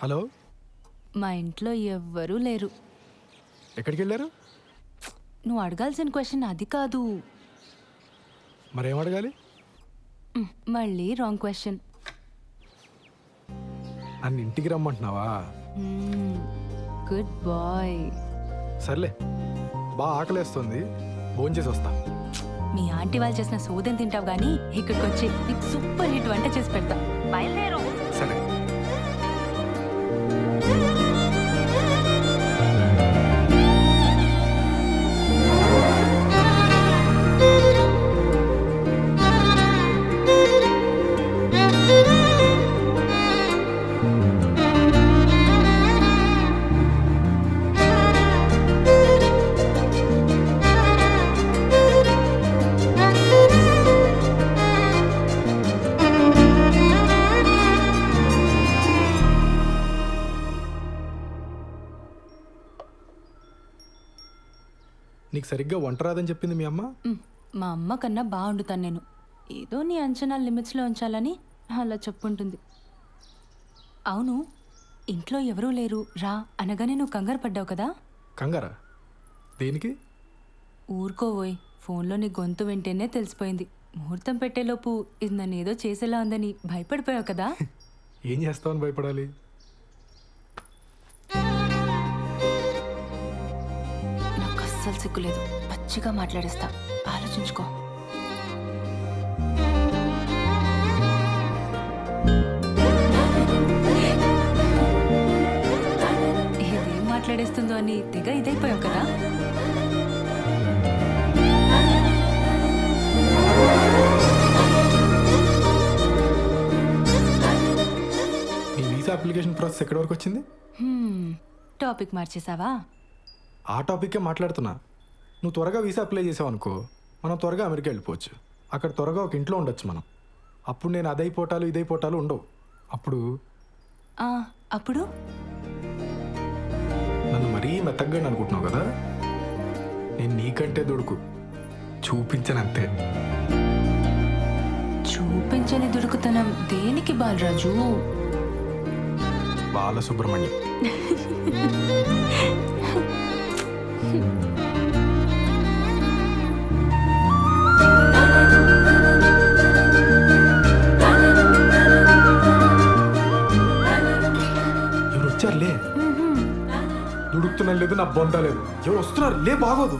Hello. మా ఇంట్లో ఎవ్వరూ లేరు. ఎక్కడికి వెళ్ళారు? నువ్వు అడగాల్సిన క్వశ్చన్ అది కాదు. మరేం అడగాలి? మళ్ళీ రాంగ్ క్వశ్చన్. నన్ను ఇంటికి రమ్మంటున్నావా? Good bye. సర్లే, బాగా ఆకలేస్తుంది, భోంచేసి వస్తా. మీ ఆంటీ వాళ్ళు చేసిన సోదం తింటావు గానీ ఇక్కడికి వచ్చి నీకు సూపర్ హిట్ వంట చేసి పెడతా. బయలుదేరు. సరే. నీకు సరిగ్గా వంట రాదని చెప్పింది మీ అమ్మ? మా అమ్మ కన్నా బాగా వండుతాను నేను. ఏదో నీ అంచనా లిమిట్స్లో ఉంచాలని అలా చెప్పుంటుంది. అవును, ఇంట్లో ఎవరూ లేరు రా అనగానే నువ్వు కంగారు పడ్డావు కదా? కంగారా? దేనికి? ఊరుకోవోయ్, ఫోన్లో నీ గొంతు వింటేనే తెలిసిపోయింది. ముహూర్తం పెట్టేలోపు ఇది నన్ను ఏదో చేసేలా ఉందని భయపడిపోయావు కదా? ఏం చేస్తావని భయపడాలి? నాకు అస్సలు సిగ్గులేదు, పచ్చిగా మాట్లాడేస్తా, ఆలోచించుకో. ఇదేం మాట్లాడేస్తుందో అని తెగ ఇదైపోయావు కదా? నీ వీసా అప్లికేషన్ ప్రాసెస్ ఎక్కడి వరకు వచ్చింది? టాపిక్ మార్చేసావా? ఆ టాపిక్కే మాట్లాడుతున్నా. నువ్వు త్వరగా వీసా అప్లై చేసావు అనుకో, మనం త్వరగా అమెరికా వెళ్ళిపోవచ్చు. అక్కడ త్వరగా ఒక ఇంట్లో ఉండొచ్చు మనం. అప్పుడు నేను అదైపోటాలు ఇదైపోటాలు ఉండవు. అప్పుడు అప్పుడు నన్ను మరీ మెత్తగ్గా అనుకుంటున్నావు కదా? నేను నీకంటే దుడుకు చూపించనంతే. చూపించని దుడుకుతనం దేనికి బాలరాజు? బాలసుబ్రహ్మణ్యం. ఎవరు వచ్చారులే? దుడుకుతున్నా లేదు, నా బొంద లేదు. ఎవరు వస్తున్నారు? లే, బాగోదు.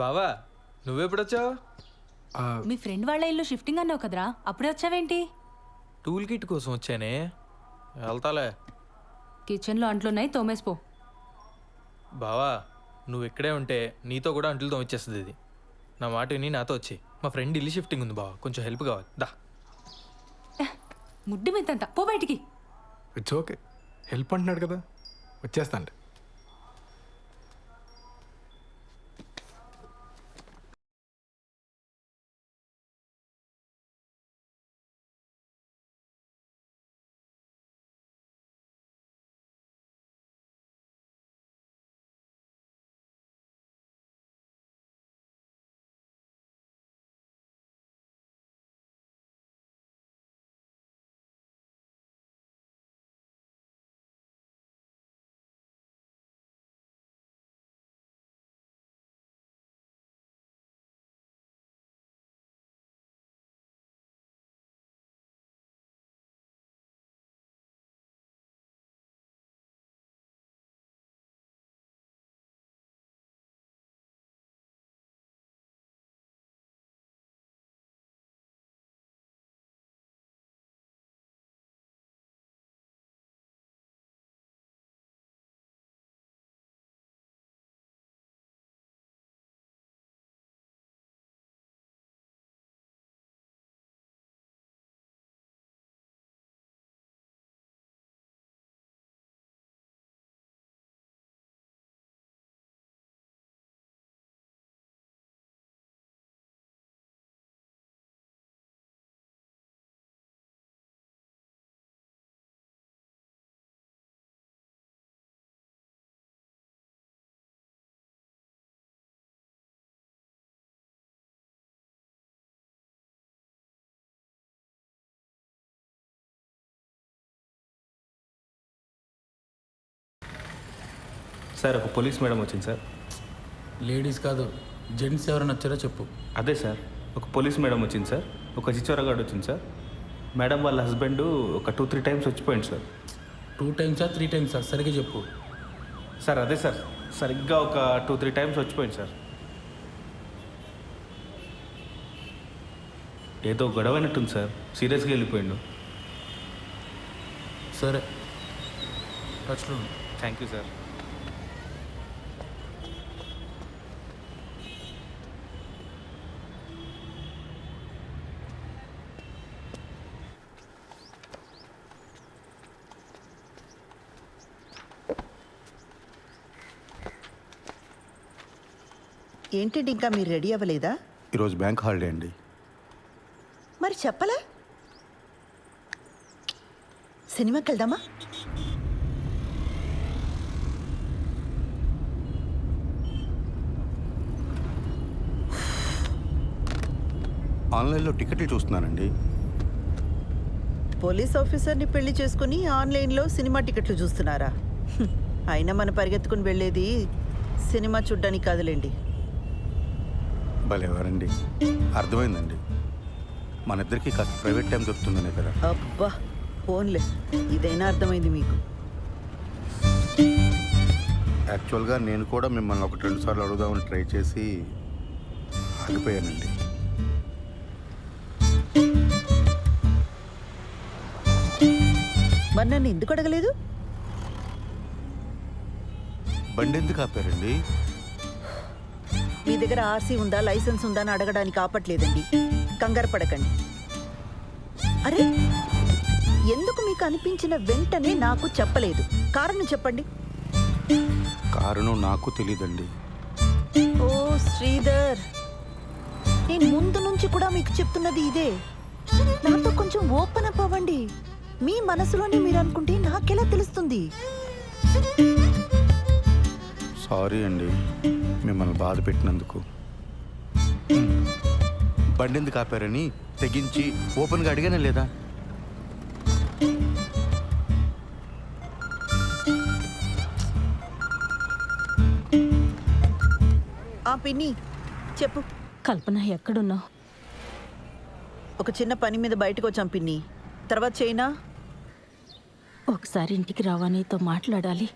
బావా, నువ్వెప్పుడొచ్చావు? మీ ఫ్రెండ్ వాళ్ళ ఇల్లు షిఫ్టింగ్ అన్నావు కదరా, అప్పుడే వచ్చావేంటి? టూల్ కిట్ కోసం వచ్చానే, వెళ్తాలే. కిచెన్లో అంట్లున్నాయి, తోమేసిపో. బావా, నువ్వు ఇక్కడే ఉంటే నీతో కూడా అంట్లు తోమిచ్చేస్తుంది ఇది. నా మాట విని నాతో వచ్చి, మా ఫ్రెండ్ ఇల్లు షిఫ్టింగ్ ఉంది బావా, కొంచెం హెల్ప్ కావాలి. దా. ముడ్డి మీదంతా పో బయటికి. ఇట్స్ ఓకే, హెల్ప్ అంటున్నాడు కదా, వచ్చేస్తాను. సార్ ఒక పోలీస్ మేడం వచ్చింది సార్. లేడీస్ కాదు, జెంట్స్ ఎవరైనా వచ్చారో చెప్పు. అదే సార్, ఒక పోలీస్ మేడం వచ్చింది సార్, ఒక చిచ్చోరగాడు వచ్చింది సార్. మేడం వాళ్ళ హస్బెండ్ ఒక 2-3 టైమ్స్ వచ్చిపోయింది సార్. 2 టైమ్సా 3 టైమ్సా సరిగ్గా చెప్పు. సార్ అదే సార్, సరిగ్గా ఒక 2-3 టైమ్స్ వచ్చిపోయింది సార్. ఏదో గొడవ అయినట్టుంది సార్, సీరియస్గా వెళ్ళిపోయిండు. సరే, టచ్లో ఉండు. Thank you sir. ఏంటండి ఇంకా మీరు రెడీ అవ్వలేదా? ఈరోజు బ్యాంక్ హాలిడే అండి. మరి చెప్పలే. సినిమాకి వెళ్దామా? ఆన్లైన్లో టికెట్లు చూస్తున్నానండి. పోలీస్ ఆఫీసర్ని పెళ్లి చేసుకుని ఆన్లైన్లో సినిమా టికెట్లు చూస్తున్నారా? అయినా మనం పరిగెత్తుకుని వెళ్ళేది సినిమా చూడ్డానికి కాదులేండి. భలేవారండి, అర్థమైందండి. మన ఇద్దరికి కాస్త ప్రైవేట్ టైం దొరుకుతుందనే కదా. అబ్బా ఫోన్లే, ఇదైనా అర్థమైంది మీకు. యాక్చువల్గా నేను కూడా మిమ్మల్ని 1-2 సార్లు అడుగుదామని ట్రై చేసి ఆగిపోయానండి. మరి నన్ను ఎందుకు అడగలేదు? బండి ఎందుకు ఆపారండి? మీ దగ్గర ఆర్సీ ఉందా, లైసెన్స్ ఉందా అని అడగడానికి ఆపట్లేదండి. కంగారు పడకండి. అరే, ఎందుకు మీకు అనిపించిన వెంటనే నాకు చెప్పలేదు? కారణం చెప్పండి. కారణం నాకు తెలీదండి. ఓ శ్రీధర్, నేను ముందు నుంచి కూడా మీకు చెప్తున్నది ఇదే. నాతో కొంచెం ఓపెన్ అప్ అవ్వండి. మీ మనసులోనే మీరు అనుకుంటే నాకెలా తెలుస్తుంది? సారీ అండి మిమ్మల్ని బాధ పెట్టినందుకు. బండి ఎందుకు ఆపారని తెగించి ఓపెన్గా అడిగానే లేదా? ఆ పిన్ని చెప్పు. కల్పన ఎక్కడున్నావు? ఒక చిన్న పని మీద బయటకు వచ్చాం పిన్ని, తర్వాత చేయనా? ఒకసారి ఇంటికి రావా, నీతో మాట్లాడాలి.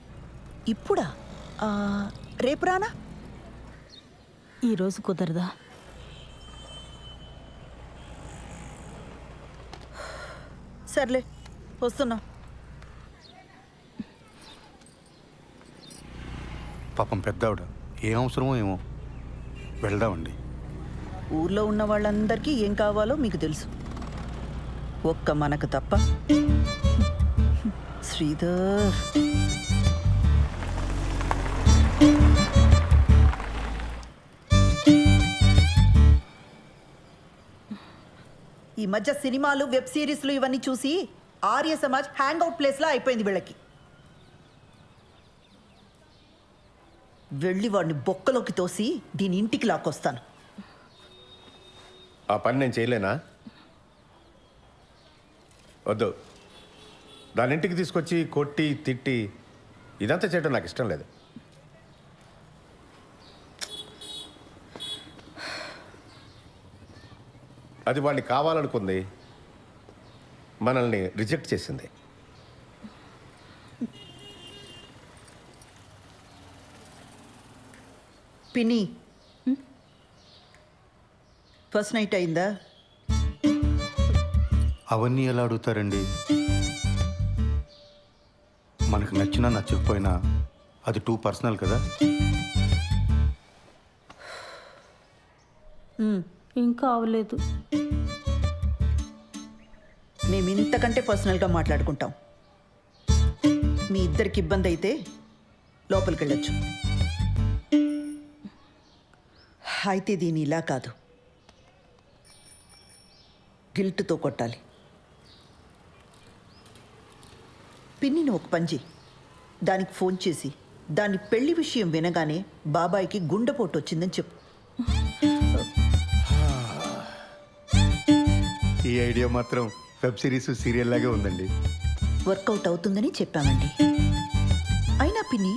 ఇప్పుడా? రేపు రానా? ఈరోజు కుదరదా? సర్లే, వస్తున్నా. పాపం పెద్దావిడ, ఏం అవసరమో ఏమో. వెళ్దామండి. ఊర్లో ఉన్న వాళ్ళందరికీ ఏం కావాలో మీకు తెలుసు, ఒక్క మనకు తప్ప. శ్రీధర్, ఈ మధ్య సినిమాలు, వెబ్ సిరీస్లు ఇవన్నీ చూసి ఆర్య సమాజ్ హ్యాంగ్ అవుట్ ప్లేస్లా అయిపోయింది వీళ్ళకి. వెళ్ళి వాడిని బొక్కలోకి తోసి దీని ఇంటికి లాక్కొస్తాను. ఆ పని నేను చేయలేనా? వద్దు, దాని ఇంటికి తీసుకొచ్చి కొట్టి తిట్టి ఇదంతా చేయడం నాకు ఇష్టం లేదు. అది వాడిని కావాలనుకుంది, మనల్ని రిజెక్ట్ చేసింది. పిన్ని, ఫస్ట్ నైట్ అయిందా? అవన్నీ ఎలా అడుగుతారండి? మనకు నచ్చినా నచ్చకపోయినా అది టూ పర్సనల్ కదా. ఇంకా అవలేదు. మేము ఇంతకంటే పర్సనల్గా మాట్లాడుకుంటాం. మీ ఇద్దరికి ఇబ్బంది అయితే లోపలికి వెళ్ళొచ్చు. అయితే దీని ఇలా కాదు, గిల్ట్తో కొట్టాలి. పిన్నిని ఒక పంజి దానికి ఫోన్ చేసి దాని పెళ్లి విషయం వినగానే బాబాయికి గుండెపోటు వచ్చిందని చెప్పు. ఈ ఐడియా మాత్రం వెబ్ సిరీస్, సీరియల్ లాగే ఉందండి. వర్కౌట్ అవుతుందని చెప్పామండి. అయినా పిన్ని,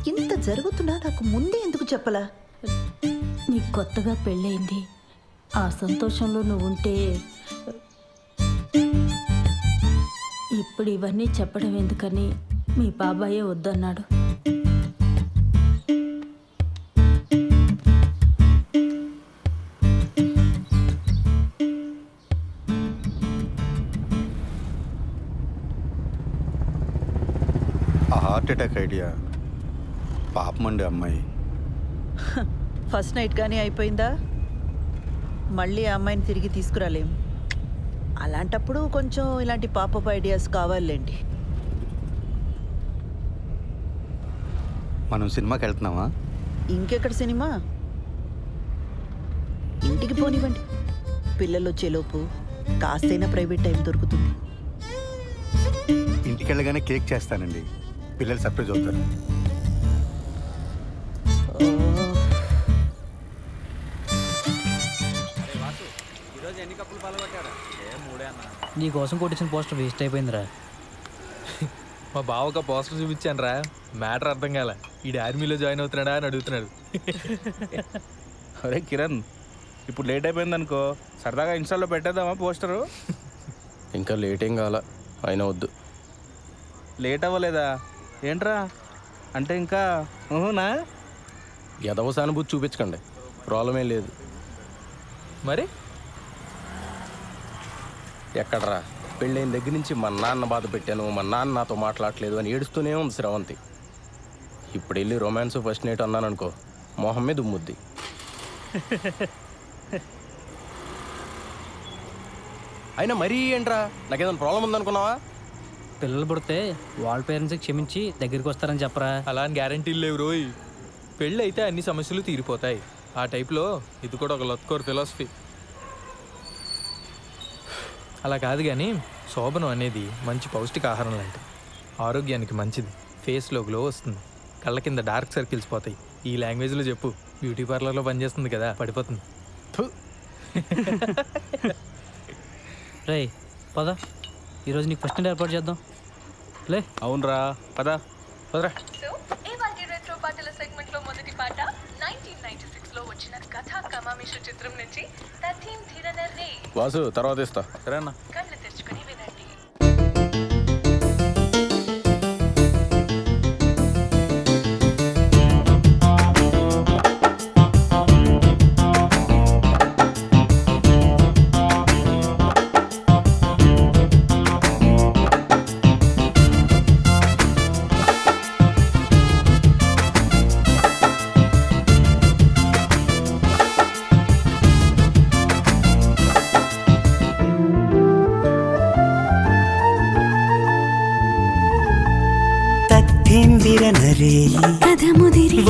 ఇంత జరుగుతున్నా నాకు ముందే ఎందుకు చెప్పలా? నీకు కొత్తగా పెళ్ళయింది, ఆ సంతోషంలో నువ్వు ఉంటే ఇప్పుడు ఇవన్నీ చెప్పడం ఎందుకని మీ బాబాయే వద్దన్నాడు. ఆ హార్ట్ అటాక్ ఐడియా పాపమండి అమ్మాయి. ఫస్ట్ నైట్ కానీ అయిపోయిందా? మళ్ళీ ఆ అమ్మాయిని తిరిగి తీసుకురాలేం. అలాంటప్పుడు కొంచెం ఇలాంటి పాపప్ ఐడియాస్ కావాలండి. మనం సినిమాకి వెళ్తున్నామా? ఇంకెక్కడ సినిమా? ఇంటికి పోనివ్వండి, పిల్లలు వచ్చేలోపు కాస్తైనా ప్రైవేట్ టైం దొరుకుతుంది. ఇంటికి వెళ్ళగానే కేక్ చేస్తానండి, పిల్లలు సర్ప్రైజ్ అవుతారు. నీ కోసం కొట్టించిన పోస్టర్ వేస్ట్ అయిపోయిందిరా. మా బావ ఒక పోస్టర్ చూపించాను రా, మ్యాటర్ అర్థం కాల. ఈ ఆర్మీలో జాయిన్ అవుతున్నాడా అని అడుగుతున్నాడు. అరే కిరణ్, ఇప్పుడు లేట్ అయిపోయింది అనుకో, సరదాగా ఇన్స్టాల్లో పెట్టేద్దామా పోస్టరు? ఇంకా లేట్ ఏం కావాలా, అయినా వద్దు. లేట్ అవ్వలేదా ఏంట్రా? అంటే ఇంకా ఊహునా? ఎదవ సానుభూతి చూపించకండి, ప్రాబ్లం ఏం లేదు. మరి ఎక్కడరా, పెళ్ళైన దగ్గర నుంచి మా నాన్న బాధ పెట్టాను, మా నాన్న నాతో మాట్లాడలేదు అని ఏడుస్తూనే ఉంది శ్రవంతి. ఇప్పుడు వెళ్ళి రొమాన్స్ ఫస్ట్ నైట్ అన్నాను అనుకో, మొహం మీద ఉమ్ముద్ది. అయినా మరీ ఏంట్రా, నాకేదైనా ప్రాబ్లం ఉందనుకున్నావా? పిల్లలు పుడితే వాళ్ళ పేరెంట్స్కి క్షమించి దగ్గరికి వస్తారని చెప్పరా. అలా అని గ్యారంటీలు లేవు రోయ్. పెళ్ళి అయితే అన్ని సమస్యలు తీరిపోతాయి. ఆ టైప్లో ఇది కూడా ఒక లత్కోర్ ఫిలాసఫీ. అలా కాదు కానీ శోభనం అనేది మంచి పౌష్టికాహారం లాంటిది. ఆరోగ్యానికి మంచిది, ఫేస్లో గ్లో వస్తుంది, కళ్ళ కింద డార్క్ సర్కిల్స్ పోతాయి. ఈ లాంగ్వేజ్లో చెప్పు, బ్యూటీ పార్లర్లో పనిచేస్తుంది కదా, పడిపోతుంది. రే పద, ఈరోజు నీకు ఫస్ట్ నైట్ ఏర్పాటు చేద్దాం. లే. అవునరా, పదా పదరా. రెట్రో పాటల సెగ్మెంట్ లో మొదటి పాట 1996 లో వచ్చిన కథా కమామిష చిత్రం నుంచి తథీం ధీరనర్రే. వాసు తర్వాత ఇస్తా. సరేనా? కళ్ళు తెరుచుకుని వినండి.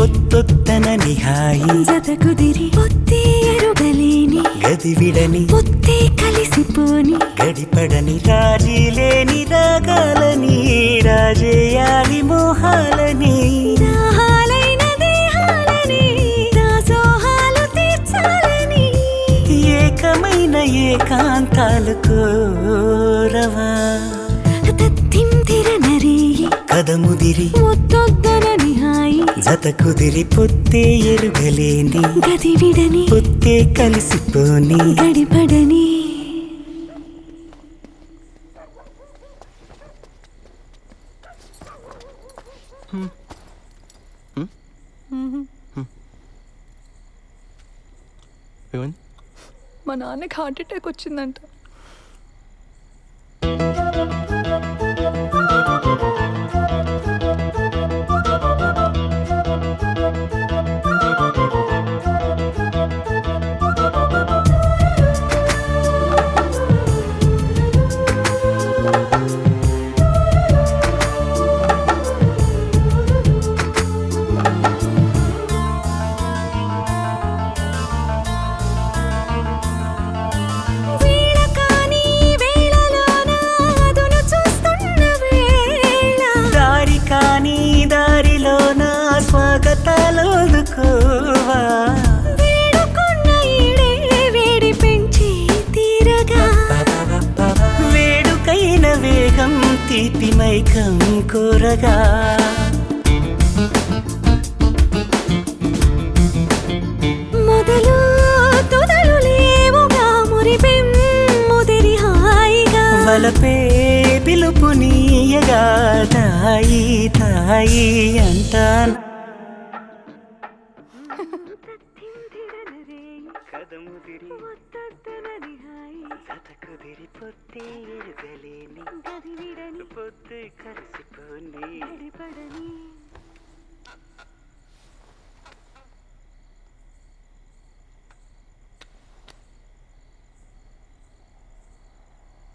ఒత్తొత్తన నిహాయి జతకుదిరి పొత్తే ఎరుగలేని గదివిడని పొత్తే కలిసిపోని గడిపడని రాజీలేని రాగాలని రాజేయాలి మోహాలని దాహాలైన దేహాలని దాసోహాలు తీర్చాలని ఏకమైన ఏకాంతాలు కోరవా కదముదిరి ఒత్తొద్దనని హాయి జత కుదిరి పొత్తే ఎరుగలేని గదివిడని పొత్తే కలిసిపోని గడిపడని. మా నాన్నకి హార్ట్ అటాక్ వచ్చిందంట. వేడుకైన వేగం తీపి మైకం కోరగా వలపే పిలుపునీయగా తాయి తాయి అంటాన్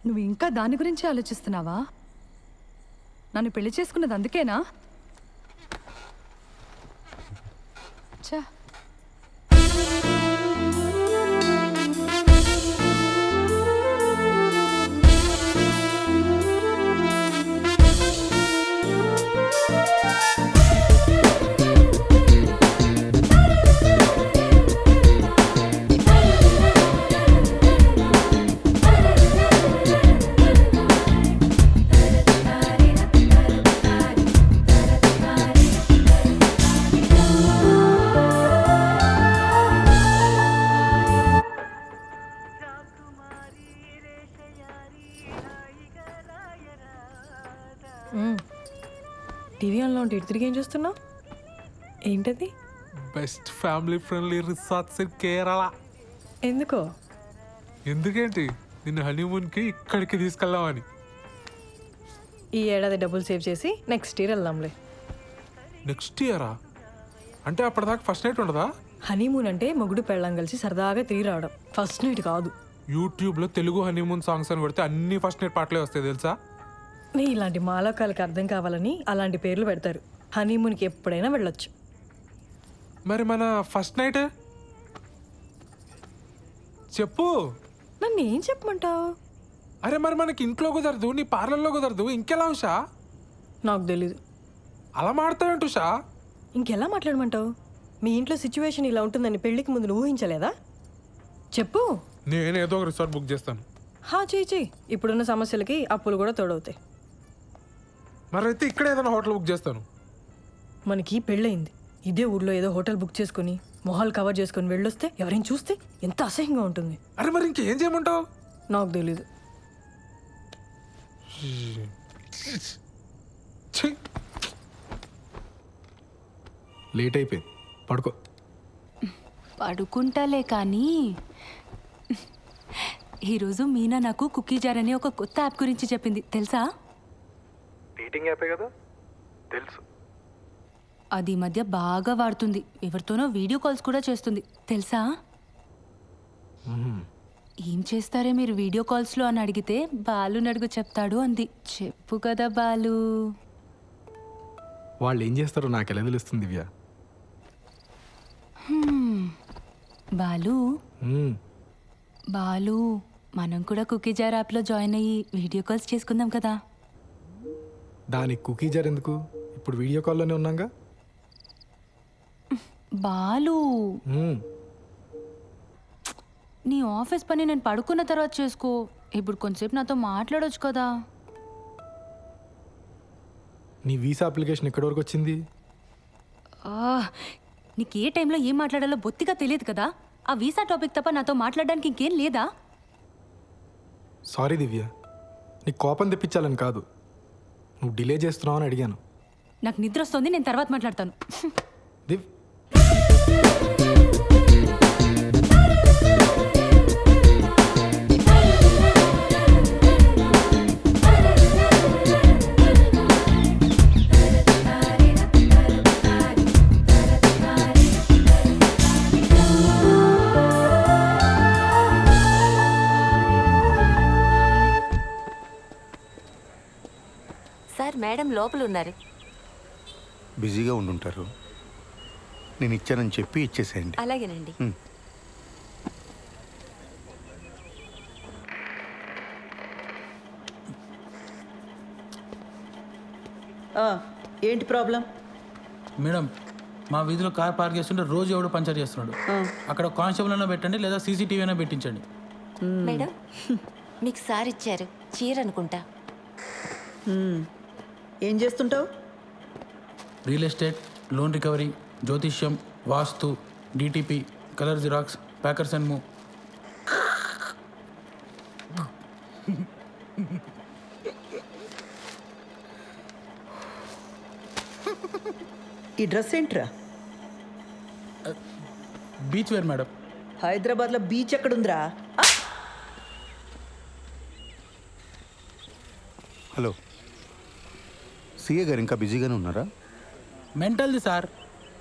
నువ్వు ఇంకా దాని గురించి ఆలోచిస్తున్నావా? నన్ను పెళ్లి చేసుకున్నది అందుకేనా? ఛా, టీవీ ఆన్లో ఉంటే ఇటు తిరిగి ఏం చూస్తున్నావు? ఏంటది? Best family friendly resorts in Kerala. ఎందుకో? ఎందుకేంటి, నిన్ను హనీమూన్కి ఇక్కడికి తీసుకెళ్దామని. ఈ ఏడాది డబ్బులు సేవ్ చేసి నెక్స్ట్ ఇయర్ వెళ్దాంలే. నెక్స్ట్ ఇయరా? అంటే అప్పటిదాకా ఫస్ట్ నైట్ ఉండదా? హనీమూన్ అంటే మొగుడు పెళ్ళం కలిసి సరదాగా తిరిగి రావడం, ఫస్ట్ నైట్ కాదు. యూట్యూబ్లో తెలుగు హనీమూన్ సాంగ్స్ అని కొడితే అన్ని ఫస్ట్ నైట్ పాటలే వస్తాయి తెలుసా? నీ ఇలాంటి మాలోకాలకి అర్థం కావాలని అలాంటి పేర్లు పెడతారు. హనీమూన్కి ఎప్పుడైనా వెళ్ళొచ్చు. మరి మన ఫస్ట్ నైట్ చెప్పు. నన్ను ఏం చెప్పమంటావు? అరే మరి మనకి ఇంట్లో కుదరదు, నీ పార్లర్లో కుదరదు, ఇంకెలా ఉషా? నాకు తెలీదు. అలా మాడతావేంటి ఉషా? ఇంకెలా మాట్లాడమంటావు? మీ ఇంట్లో సిచ్యువేషన్ ఇలా ఉంటుందని పెళ్ళికి ముందు నువ్వు ఊహించలేదా? చెప్పు. నేనేదో ఒక రిసార్ట్ బుక్ చేస్తాను. చెయ్యి. ఇప్పుడున్న సమస్యలకి అప్పులు కూడా తోడవుతాయి. మరి అయితే ఇక్కడే ఏదైనా హోటల్ బుక్ చేస్తాను. మనకి పెళ్ళయింది, ఇదే ఊర్లో ఏదో హోటల్ బుక్ చేసుకుని మొహాలు కవర్ చేసుకుని వెళ్ళొస్తే ఎవరైనా చూస్తే ఎంత అసహ్యంగా ఉంటుంది. అరే మరి ఇంకేం చేయమంటావు? నాకు తెలీదు. లేట్ అయిపోయింది, పడుకో. పడుకుంటాలే కానీ ఈరోజు మీనా నాకు కుకీ జార్ అనే ఒక కొత్త యాప్ గురించి చెప్పింది, తెలుసా? డేటింగ్ యాపే కదా, తెలుసు. అది ఈ మధ్య బాగా వాడుతుంది. ఎవరితోనో వీడియో కాల్స్ కూడా చేస్తుంది, తెలుసా? ఏం చేస్తారే మీరు వీడియో కాల్స్లో అని అడిగితే బాలు నడుగు చెప్తాడు అంది. చెప్పు కదా బాలు. వాళ్ళు ఏం చేస్తారో నాకు ఎలా తెలుస్తుంది దివ్య? బాలు బాలు, మనం కూడా కుకీ జార్ యాప్లో జాయిన్ అయ్యి వీడియో కాల్స్ చేసుకుందాం కదా. దానికి కుకీ జార్ ఎందుకు? ఇప్పుడు వీడియో కాల్లోనే ఉన్నాగా. బాలు, నీ ఆఫీస్ పని నేను పడుకున్న తర్వాత చేసుకో. ఇప్పుడు కొంచెంసేపు నాతో మాట్లాడొచ్చు కదా. నీ వీసా అప్లికేషన్ ఎక్కడి వరకు వచ్చింది? నీకు ఏ టైంలో ఏం మాట్లాడాలో బొత్తిగా తెలియదు కదా. ఆ వీసా టాపిక్ తప్ప నాతో మాట్లాడడానికి ఇంకేం లేదా? సారీ దివ్య, నీకు కోపం తెప్పించాలని కాదు, నువ్వు డిలే చేస్తున్నావు అని అడిగాను. నాకు నిద్ర వస్తుంది, నేను తర్వాత మాట్లాడతాను. దివ్ సార్, మేడం లోపల ఉన్నారు. బిజీగా ఉండుంటారు, నేను ఇచ్చానని చెప్పి ఇచ్చేసేయండి. అలాగేనండి. ఏంటి ప్రాబ్లం? మేడం, మా వీధిలో కార్ పార్క్ చేస్తుంటే రోజు ఎవడో పంచర్ చేస్తున్నాడు. అక్కడ కానిస్టేబుల్ అయినా పెట్టండి, లేదా సీసీటీవీ అయినా పెట్టించండి. మేడం, మీకు సార్ ఇచ్చారు చీర అనుకుంటా. ఏం చేస్తుంటావు? రియల్ ఎస్టేట్, లోన్ రికవరీ, జ్యోతిష్యం, వాస్తు, DTP, colour xerox, packers and move. ఈ డ్రెస్ ఏంట్రా? Beach wear madam. హైదరాబాద్లో బీచ్ ఎక్కడుందిరా? హలో, సీఏ గారు ఇంకా బిజీగానే ఉన్నారా? మెంటల్ది సార్.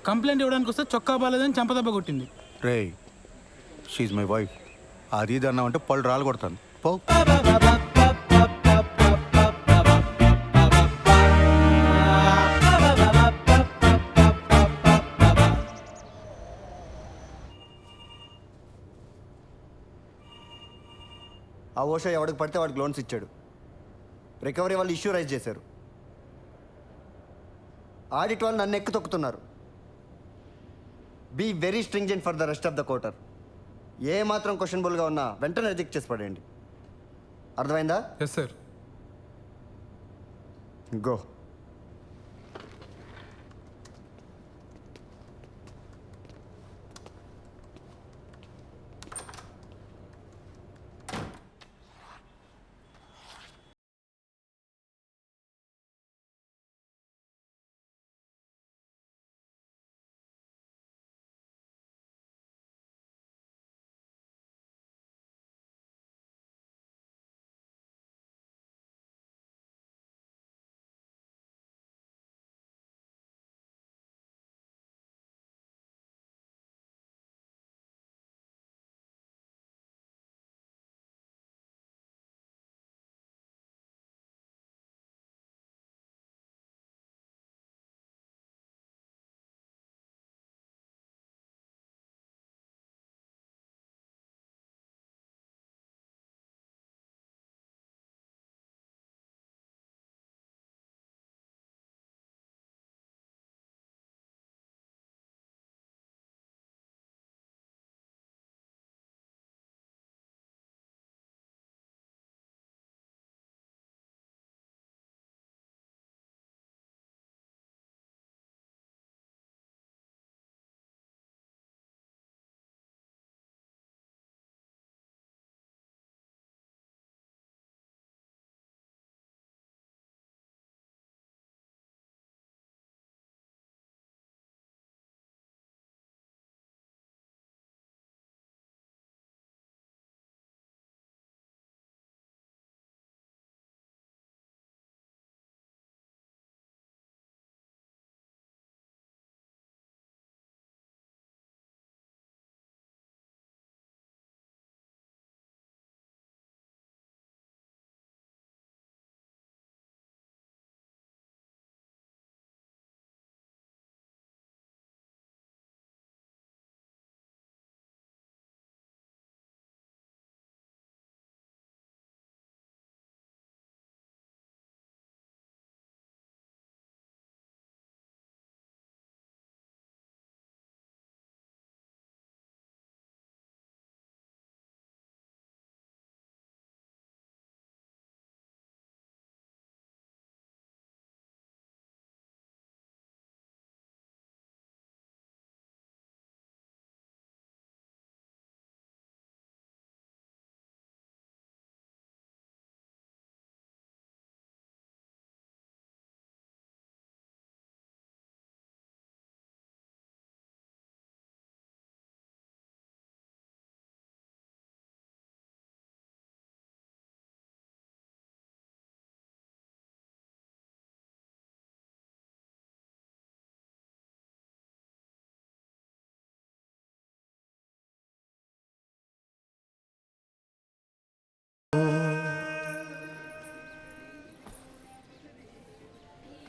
కంప్లైంట్ ఇవ్వడానికి వస్తే చొక్కా బాలేదని చంపదెబ్బ కొట్టింది. రే, షీఈ్ మై వైఫ్. అది ఇది అన్నామంటే పళ్ళు రాలు కొడతాను. పో. ఆ ఓషో ఎవడికి పడితే వాడికి లోన్స్ ఇచ్చాడు. రికవరీ వాళ్ళు ఇష్యూ రైజ్ చేశారు. ఆడిట్ వాళ్ళు నన్ను ఎక్కు తొక్కుతున్నారు. Be very stringent for the rest of the quarter. ఏ మాత్రం క్వశ్చనబుల్గా ఉన్నా వెంటనే రిజెక్ట్ చేసి పడేయండి. అర్థమైందా? Yes sir. గో.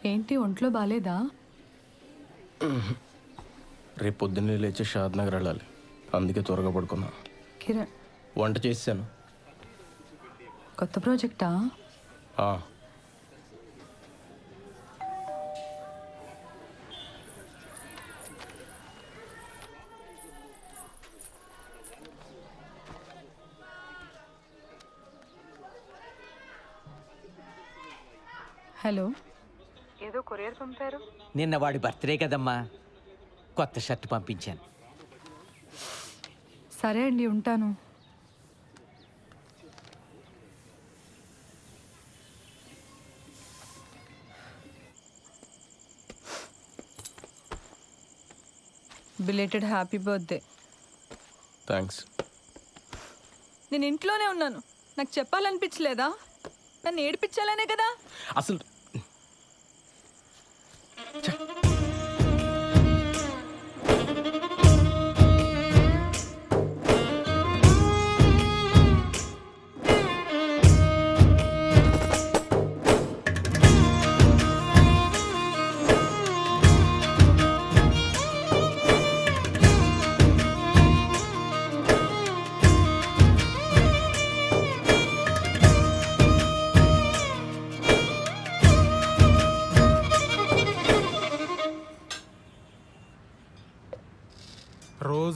ఏంటి ఒంట్లో బాలేదా? రేపు పొద్దున్నే లేచి షాద్ నగర్ వెళ్ళాలి, అందుకే త్వరగా పడుకున్నా. కిరణ్, వంట చేసాను. కొత్త ప్రాజెక్టా? హలో, ఏదో కొరియర్ పంపారు. నిన్న వాడి బర్త్డే కదమ్మా, కొత్త షర్ట్ పంపించాను. సరే అండి, ఉంటాను. Belated happy birthday. థ్యాంక్స్. నేను ఇంట్లోనే ఉన్నాను, నాకు చెప్పాలనిపించలేదా? నన్ను ఏడిపించాలనే కదా. అసలు